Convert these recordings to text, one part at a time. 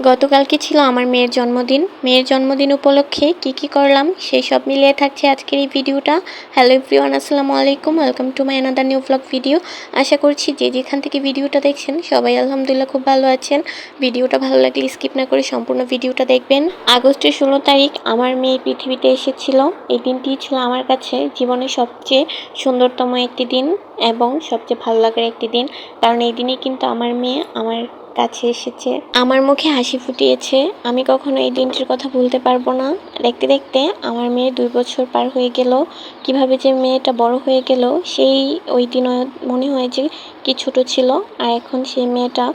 গতকালকে ছিল আমার মেয়ের জন্মদিন। মেয়ের জন্মদিন উপলক্ষে কি করলাম সেই সব মিলিয়ে থাকছে আজকের এই ভিডিওটা। হ্যালো এভরিওয়ান, আসসালামু আলাইকুম, welcome to my another new blog video. আশা করছি যে যেখান থেকে ভিডিওটা দেখছেন সবাই আলহামদুলিল্লাহ খুব ভালো আছেন। ভিডিওটা ভালো লাগলে স্কিপ না করে সম্পূর্ণ ভিডিওটা দেখবেন। আগস্টের 16 তারিখ আমার মেয়ে পৃথিবীতে এসেছিল। এই দিনটি ছিল আমার কাছে জীবনের সবচেয়ে সুন্দরতম একটি দিন এবং সবচেয়ে ভালো লাগার একটি দিন, কারণ এই দিনে কিন্তু আমার মেয়ে আমার কাছে এসেছে, আমার মুখে হাসি ফুটিয়েছে। আমি কখনো এই দিনটির কথা ভুলতে পারবো না। দেখতে দেখতে আমার মেয়ে 2 বছর পার হয়ে গেল। কিভাবে যে মেয়েটা বড় হয়ে গেল সেই ওই দিন মনে হয় যে কি ছোট ছিল, আর এখন সেই মেয়েটা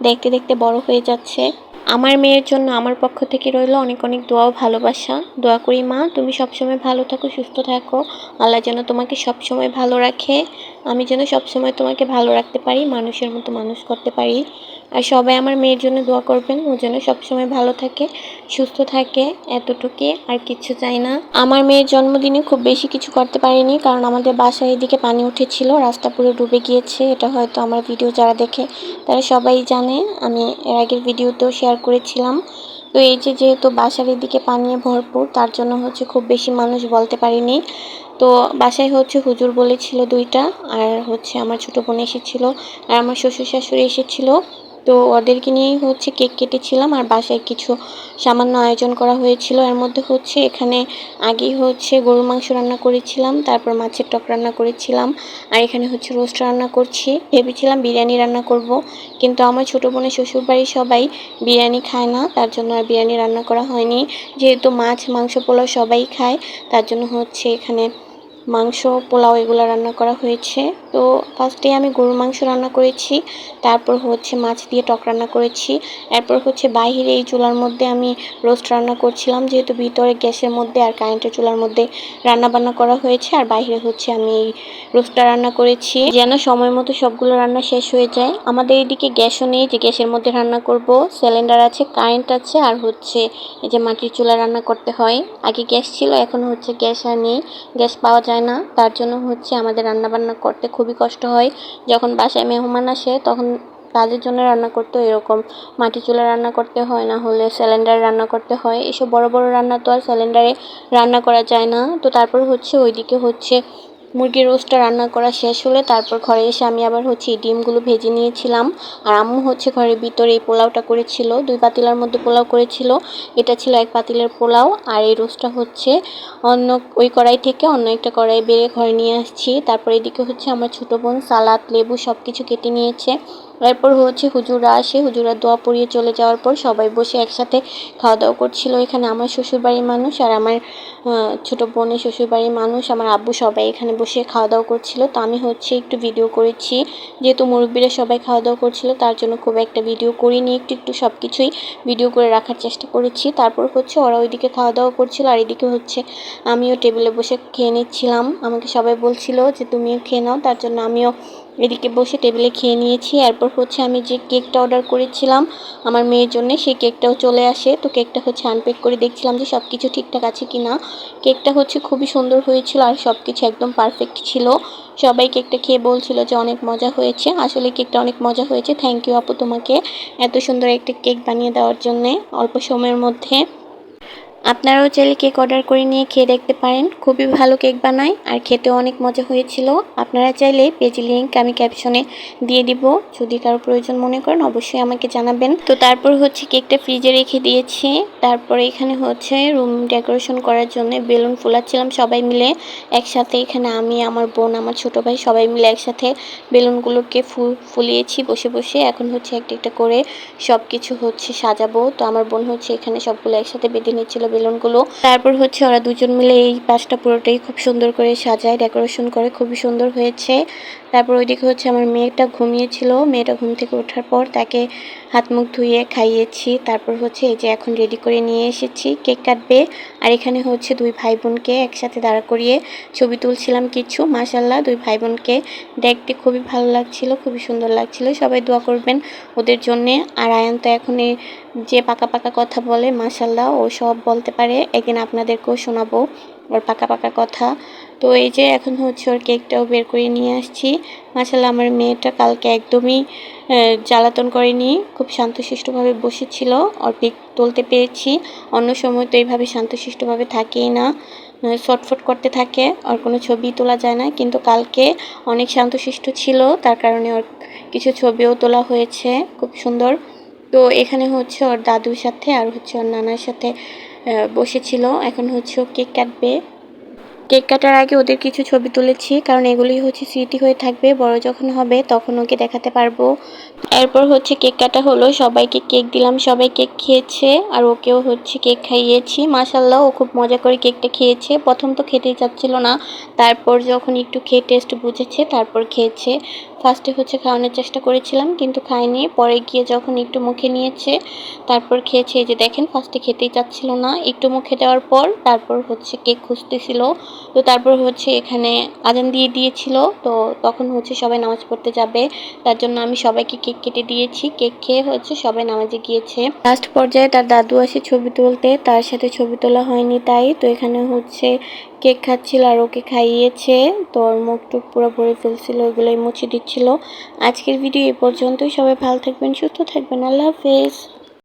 দেখতে দেখতে বড় হয়ে যাচ্ছে। আমার মেয়ের জন্য আমার পক্ষ থেকে রইল অনেক অনেক দোয়া ও ভালোবাসা। দোয়া করি মা, তুমি সবসময় ভালো থাকো, সুস্থ থাকো। আল্লাহ যেন তোমাকে সবসময় ভালো রাখে। আমি যেন সবসময় তোমাকে ভালো রাখতে পারি, মানুষের মতো মানুষ করতে পারি। আর সবাই আমার মেয়ের জন্য দোয়া করবেন, ও যেন সবসময় ভালো থাকে, সুস্থ থাকে। এতটুকুই, আর কিছু চাই না। আমার মেয়ের জন্মদিনে খুব বেশি কিছু করতে পারিনি, কারণ আমাদের বাসায় এদিকে পানি উঠেছিল, রাস্তা পুরো ডুবে গিয়েছে। এটা হয়তো আমার ভিডিও যারা দেখে তারা সবাই জানে, আমি এর আগের ভিডিওতেও শেয়ার করেছিলাম। তো এই যে যেহেতু বাসার এদিকে পানিয়ে ভরপুর, তার জন্য খুব বেশি মানুষ বলতে পারিনি। তো বাসায় হুজুর বলেছিল 2টা, আর আমার ছোট বোন এসেছিল, আর আমার শ্বশুর শাশুড়ি এসেছিল। তো ওদেরকে নিয়েই কেক কেটেছিলাম, আর বাসায় কিছু সামান্য আয়োজন করা হয়েছিল। এর মধ্যে এখানে আগেই গরুর মাংস রান্না করেছিলাম, তারপর মাছের টক রান্না করেছিলাম, আর এখানে রোস্ট রান্না করছি। ভেবেছিলাম বিরিয়ানি রান্না করব, কিন্তু আমার ছোট বোনের শ্বশুর বাড়ির সবাই বিরিয়ানি খায় না, তার জন্য আর বিরিয়ানি রান্না করা হয়নি। যেহেতু মাছ, মাংস, পোলাও সবাই খায়, তার জন্য এখানে মাংস, পোলাও এগুলো রান্না করা হয়েছে। তো ফার্স্টে আমি গরুর মাংস রান্না করেছি, তারপর মাছ দিয়ে টক রান্না করেছি। এরপর বাইরে এই চুলার মধ্যে আমি রোস্ট রান্না করছিলাম, যেহেতু ভিতরে গ্যাসের মধ্যে আর কারেন্টের চুলার মধ্যে রান্না বান্না করা হয়েছে, আর বাইরে আমি এই রোস্টটা রান্না করেছি যেন সময় মতো সবগুলো রান্না শেষ হয়ে যায়। আমাদের এদিকে গ্যাসও নেই যে গ্যাসের মধ্যে রান্না করব, সিলিন্ডার আছে, কারেন্ট আছে, আর এই যে মাটির চুলা রান্না করতে হয়। আগে গ্যাস ছিল, এখন গ্যাস আর নেই, গ্যাস পাওয়া যায় না। তার জন্য আমাদের রান্না বান্না করতে খুবই কষ্ট হয়। যখন বাসায় মেহমান আসে তখন কাজের জন্য রান্না করতে এরকম মাটি চুলা রান্না করতে হয়, না হলে সিলিন্ডারে রান্না করতে হয়। এসব বড় বড় রান্না তো আর সিলিন্ডারে রান্না করা যায় না। তো তারপর ওইদিকে মুরগির রোস্টটা রান্না করা শেষ হলে তারপর ঘরে এসে আমি আবার এই ডিমগুলো ভেজে নিয়েছিলাম। আর আম্মু ঘরের ভিতরে এই পোলাওটা করেছিল, 2 পাতিলার মধ্যে পোলাও করেছিল। এটা ছিল 1 পাতিলের পোলাও, আর এই রোস্টটা অন্য ওই কড়াই থেকে অন্য একটা কড়াই বেড়ে ঘরে নিয়ে আসছি। তারপর এদিকে আমার ছোট বোন সালাদ, লেবু সবকিছু কেটে নিয়েছে। এরপর হুজুররা আসে, হুজুররা দোয়া পড়িয়ে চলে যাওয়ার পর সবাই বসে একসাথে খাওয়া দাওয়া করছিল। এখানে আমার শ্বশুরবাড়ির মানুষ আর আমার ছোট বোনের শ্বশুরবাড়ির মানুষ, আমার আব্বু সবাই এখানে বসে খাওয়া দাওয়া করছিল। তো আমি একটু ভিডিও করেছি, যেহেতু মুরব্বীরা সবাই খাওয়া দাওয়া করছিল, তার জন্য খুব একটা ভিডিও করিনি, একটু একটু সব কিছুই ভিডিও করে রাখার চেষ্টা করেছি। তারপর ওরা ওইদিকে খাওয়া দাওয়া করছিল, আর এদিকে আমিও টেবিলে বসে খেয়ে নিচ্ছিলাম। আমাকে সবাই বলছিল যে তুমিও খেয়ে নাও, তার জন্য আমিও এদিকে বসে টেবিলে খেয়ে নিয়েছি। এরপর আমি যে কেকটা অর্ডার করেছিলাম আমার মেয়ের জন্য, সেই কেকটাও চলে আসে। তো কেকটা আনপ্যাক করে দেখছিলাম যে সব কিছু ঠিকঠাক আছে কিনা। কেকটা খুবই সুন্দর হয়েছিল, আর সব কিছু একদম পারফেক্ট ছিল। সবাই কেকটা খেয়ে বলছিল যে অনেক মজা হয়েছে। আসলে কেকটা অনেক মজা হয়েছে। থ্যাংক ইউ আপু, তোমাকে এত সুন্দর একটা কেক বানিয়ে দেওয়ার জন্যে অল্প সময়ের মধ্যে। আপনারাও চাইলে কেক অর্ডার করে নিয়ে খেয়ে দেখতে পারেন, খুবই ভালো কেক বানায়, আর খেতেও অনেক মজা হয়েছিল। আপনারা চাইলে পেজের লিঙ্ক আমি ক্যাপশনে দিয়ে দিব, যদি কারো প্রয়োজন মনে করেন অবশ্যই আমাকে জানাবেন। তো তারপর কেকটা ফ্রিজে রেখে দিয়েছি। তারপরে এখানে রুম ডেকোরেশন করার জন্য বেলুন ফুলাচ্ছিলাম সবাই মিলে একসাথে। এখানে আমি, আমার বোন, আমার ছোট ভাই সবাই মিলে একসাথে বেলুনগুলোকে ফুলিয়েছি বসে বসে। এখন একটা একটা করে সব কিছু সাজাবো। তো আমার বোন এখানে সবগুলো একসাথে বেঁধে নিচ্ছিল বেলুনগুলো। তারপর ওরা দুজন মিলে এই পাশটা পুরোটাই খুব সুন্দর করে সাজায়, ডেকোরেশন করে, খুবই সুন্দর হয়েছে। তারপর ওইদিকে আমার মেয়েটা ঘুমিয়েছিল। মেয়েটা ঘুম থেকে ওঠার পর তাকে হাত মুখ ধুয়ে খাইয়েছি। তারপর এই যে এখন রেডি করে নিয়ে এসেছি, কেক কাটবে। আর এখানে 2 ভাই বোনকে একসাথে দাঁড়া করিয়ে ছবি তুলছিলাম কিছু। মাশাআল্লাহ 2 ভাই বোনকে দেখতে খুবই ভালো লাগছিল, খুবই সুন্দর লাগছিল। সবাই দোয়া করবেন ওদের জন্যে। আর আয়ান তো এখন যে পাকা পাকা কথা বলে, মাশাআল্লাহ ও সব বলতে পারে, একদিন আপনাদেরকেও শোনাবো। ওর পাকা পাকা কথা। তো এই যে এখন হচ্ছে ওর কেকটাও বের করে নিয়ে আসছি। মাশাআল্লাহ আমার মেয়েটা কালকে একদমই জ্বালাতন করেনি, খুব শান্তশিষ্টভাবে বসেছিল। ওর পিক তুলতে পেরেছি। অন্য সময় তো এইভাবে শান্তশিষ্টভাবে থাকেই না, ছটফট করতে থাকে, ওর কোনো ছবি তোলা যায় না। কিন্তু কালকে অনেক শান্তশিষ্ট ছিল, তার কারণে ওর কিছু ছবিও তোলা হয়েছে খুব সুন্দর। তো এখানে হচ্ছে ওর দাদুর সাথে আর হচ্ছে ওর নানার সাথে বসেছিল। এখন হচ্ছে ও কেক কাটবে। কেক কাটার আগে ওদের কিছু ছবি তুলেছি, কারণ এগুলি হচ্ছে স্মৃতি হয়ে থাকবে, বড় যখন হবে তখন ওকে দেখাতে পারবো। এরপর হচ্ছে কেক কাটা হলো, সবাইকে কেক দিলাম, সবাই কেক খেয়েছে আর ওকেও হচ্ছে কেক খাইয়েছি। মাশাআল্লাহ ও খুব মজা করে কেকটা খেয়েছে। প্রথম তো খেতেই চাচ্ছিল না, তারপর যখন একটু খেয়ে টেস্ট বুঝেছে তারপর খেয়েছে। ফার্স্টে হচ্ছে খাওয়ানোর চেষ্টা করেছিলাম কিন্তু খায়নি, পরে গিয়ে যখন একটু মুখে নিয়েছে তারপর খেয়েছে। এই যে দেখেন, ফার্স্টে খেতেই চাচ্ছিল না, একটু মুখে দেওয়ার পর তারপর হচ্ছে কেক খুঁজতেছিল। তো তারপর হচ্ছে এখানে আজান দিয়ে দিয়েছিল, তো তখন হচ্ছে সবাই নামাজ পড়তে যাবে, তার জন্য আমি সবাইকে কেক কেটে দিয়েছি। কেক খেয়ে হচ্ছে সবাই নামাজে গিয়েছে। লাস্ট পর্যায়ে তার দাদু আসে ছবি তুলতে, তার সাথে ছবি তোলা হয়নি তাই। তো এখানে হচ্ছে কেক খাচ্ছিল আর ওকে খাইয়েছে, তো ওর মুখ টুক পুরো ভরে ফেলছিল, ওগুলোই মুছে দিচ্ছিল। আজকের ভিডিও এই পর্যন্তই। সবাই ভালো থাকবেন, সুস্থ থাকবেন, আল্লাহ হাফেজ।